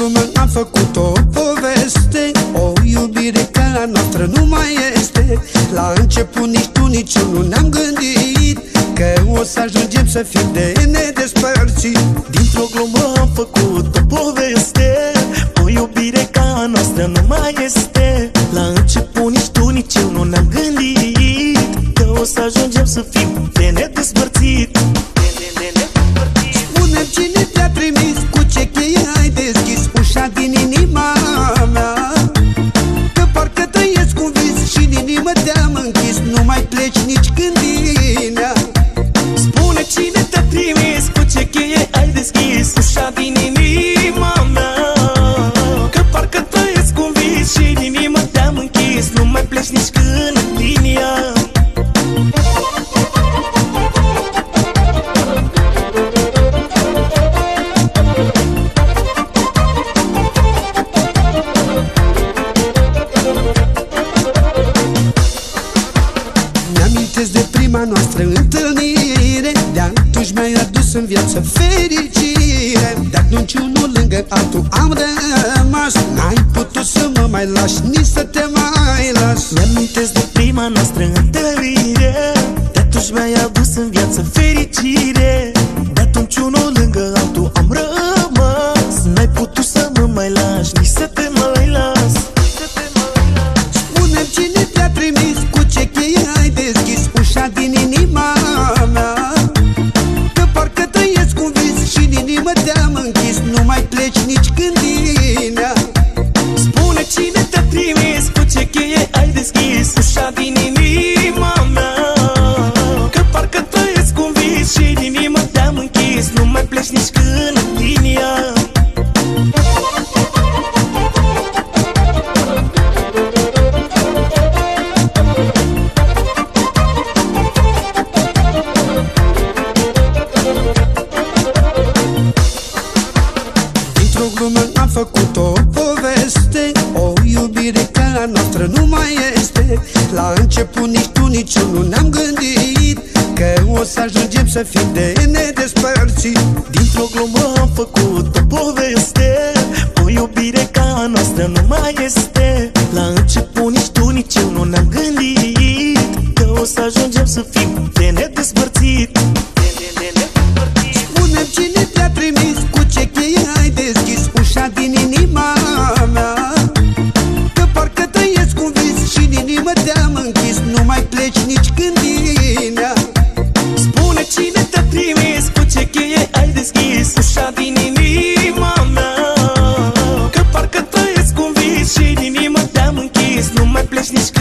glumă am făcut o poveste, o iubire ca a noastră nu mai este. La început nici tu, nici eu nu ne-am gândit că o să ajungem să fim de nedespărțit. Dintr-o glumă am făcut o poveste, o iubire ca a noastră nu mai este. La început nici tu, nici eu nu ne-am gândit că o să ajungem să fim de nedespărțit. Spune-mi cine te-a trimis, cu ce cheie ai deschis ușa din inima mea, că parcă trăiesc un vis și în inimă te-am închis. Nu mai pleci nici când din ea. Spune cine te-a trimis, cu ce cheie ai deschis ușa din inima mea, că parcă trăiesc un vis și în inimă te-am închis. Nu mai pleci nici când din ea. De prima noastră întâlnire, de atunci mi-ai adus în viață fericire. De atunci unul lângă altul am rămas, n-ai putut să mă mai lași, nici să te mai las. Mi-amintesc de prima noastră întâlnire, de atunci mi-ai adus în viață fericire. De atunci unul lângă altul am rămas, n-ai putut să mă mai lași, nici să te mai las. Spune-mi cine te-a trimis, cu ce cheie ai deschis ușa din inima mea, că parcă trăiesc un vis și în inimă te-am închis. Nu mai pleci nici când din ea. Spune cine te-a trimis, cu ce cheie ai deschis ușa din inima mea, că parcă trăiesc un vis și în inimă te-am închis. Nu mai pleci nici când din ea. Am făcut o poveste, o iubire ca a noastră nu mai este. La început nici tu, nici eu nu ne-am gândit că o să ajungem să fim de nedespărțit. Dintr-o glumă am făcut o poveste, o iubire ca a noastră nu mai este. La început nici tu, nici eu nu ne-am gândit că o să ajungem să fim de nedespărțit. Spune-mi cine te-a trimis, cu ce cheie ai deschis ușa din inima mea, că parcă trăiesc un vis și în inimă te-am închis. Nu mai pleci nici când din ea. Spune cine te-a trimis, cu ce cheie ai deschis ușa din inima mea, că parcă trăiesc un vis și în inimă te-am închis. Nu mai pleci nici când